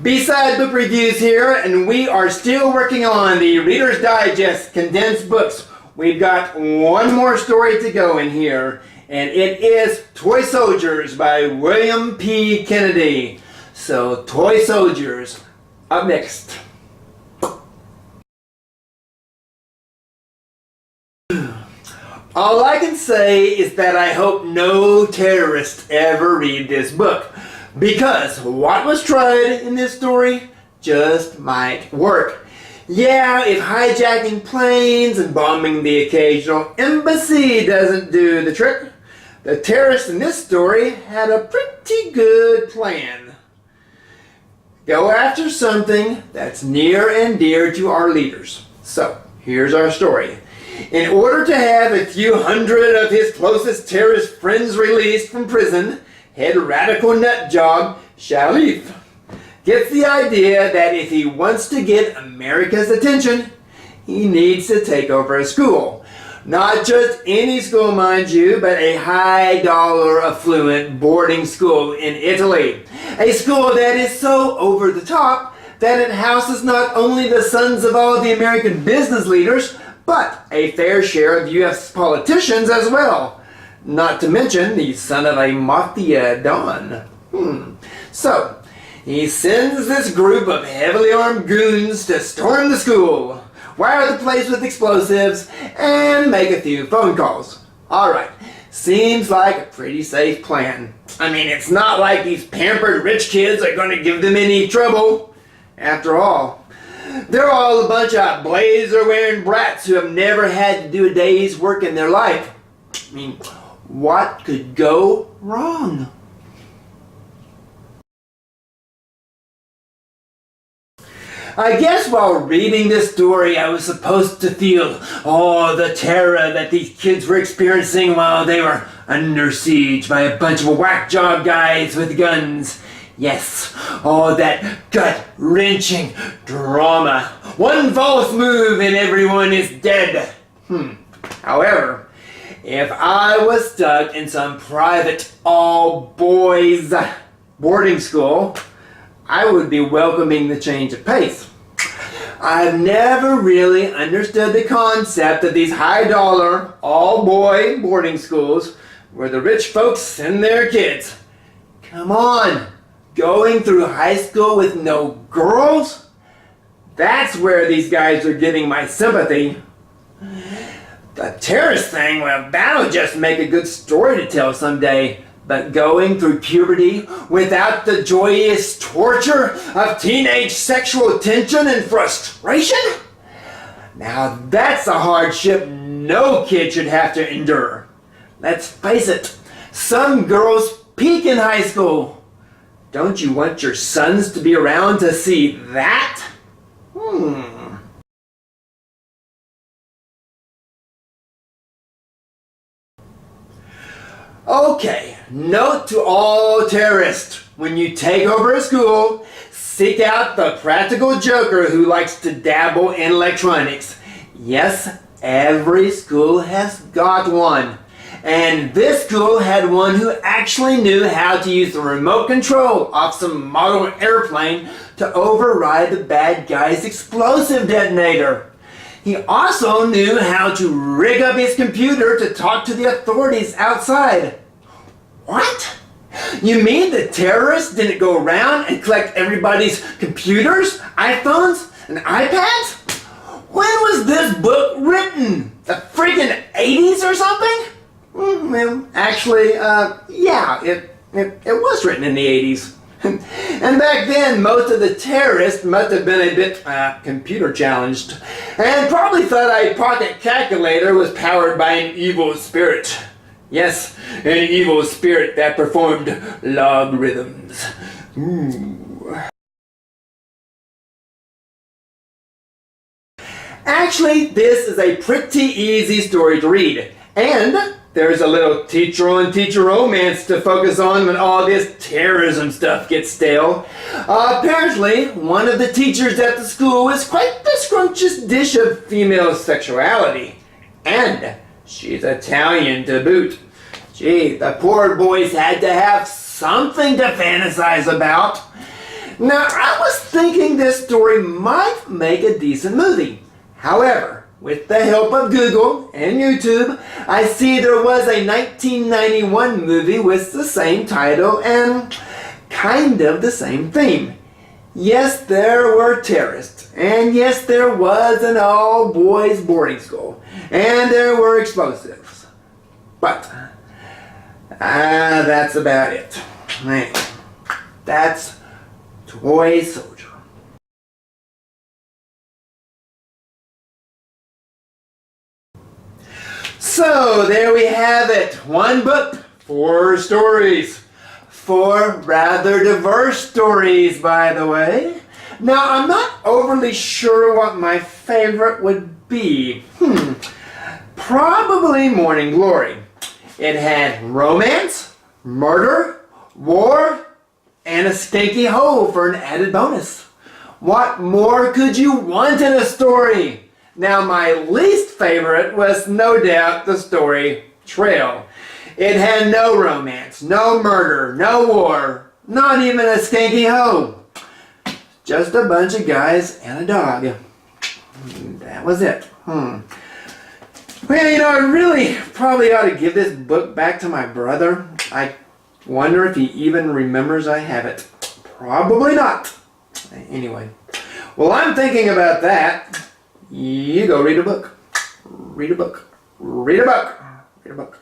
B-Side Book Reviews here, and we are still working on the Reader's Digest condensed books. We've got one more story to go in here, and it is Toy Soldiers by William P. Kennedy. So, Toy Soldiers, up next. All I can say is that I hope no terrorists ever read this book, because what was tried in this story just might work. Yeah, if hijacking planes and bombing the occasional embassy doesn't do the trick, the terrorists in this story had a pretty good plan. Go after something that's near and dear to our leaders. So, here's our story. In order to have a few hundred of his closest terrorist friends released from prison, head radical nutjob Sharif gets the idea that if he wants to get America's attention, he needs to take over a school. Not just any school, mind you, but a high-dollar, affluent boarding school in Italy. A school that is so over the top that it houses not only the sons of all the American business leaders, but a fair share of U.S. politicians as well. Not to mention the son of a mafia don. So, he sends this group of heavily armed goons to storm the school, wire the place with explosives, and make a few phone calls. Alright, seems like a pretty safe plan. I mean, it's not like these pampered rich kids are going to give them any trouble. After all, they're all a bunch of blazer-wearing brats who have never had to do a day's work in their life. I mean, what could go wrong? I guess while reading this story, I was supposed to feel the terror that these kids were experiencing while they were under siege by a bunch of whack-job guys with guns. Yes, all that gut-wrenching drama. One false move and everyone is dead. However, if I was stuck in some private all-boys boarding school, I would be welcoming the change of pace. I've never really understood the concept of these high-dollar, all-boy boarding schools where the rich folks send their kids. Come on! Going through high school with no girls? That's where these guys are getting my sympathy. The terrorist thing, well, that'll just make a good story to tell someday. But going through puberty without the joyous torture of teenage sexual tension and frustration? Now that's a hardship no kid should have to endure. Let's face it, some girls peak in high school. Don't you want your sons to be around to see that? Okay, note to all terrorists. When you take over a school, seek out the practical joker who likes to dabble in electronics. Yes, every school has got one. And this school had one who actually knew how to use the remote control off some model airplane to override the bad guy's explosive detonator. He also knew how to rig up his computer to talk to the authorities outside. What? You mean the terrorists didn't go around and collect everybody's computers, iPhones, and iPads? When was this book written? The freaking 80s or something? Well, actually, yeah, it was written in the 80s. And back then, most of the terrorists must have been a bit computer challenged, and probably thought a pocket calculator was powered by an evil spirit. Yes, an evil spirit that performed logarithms. Actually, this is a pretty easy story to read, and there's a little teacher-on-teacher romance to focus on when all this terrorism stuff gets stale. Apparently, one of the teachers at the school is quite the scrumptious dish of female sexuality. And she's Italian to boot. Gee, the poor boys had to have something to fantasize about. Now, I was thinking this story might make a decent movie. However, with the help of Google and YouTube, I see there was a 1991 movie with the same title and kind of the same theme. Yes, there were terrorists, and yes, there was an all-boys boarding school, and there were explosives. But, that's about it. Man, that's Toy Soldier. So, there we have it. One book, 4 stories. 4 rather diverse stories, by the way. Now, I'm not overly sure what my favorite would be. Probably Morning Glory. It had romance, murder, war, and a stinky hole for an added bonus. What more could you want in a story? Now, my least favorite was no doubt the story Trail. It had no romance, no murder, no war, not even a stinky hoe. Just a bunch of guys and a dog. That was it. Well, you know, I really probably ought to give this book back to my brother. I wonder if he even remembers I have it. Probably not. Anyway, well, I'm thinking about that. You go read a book. Read a book. Read a book. Read a book.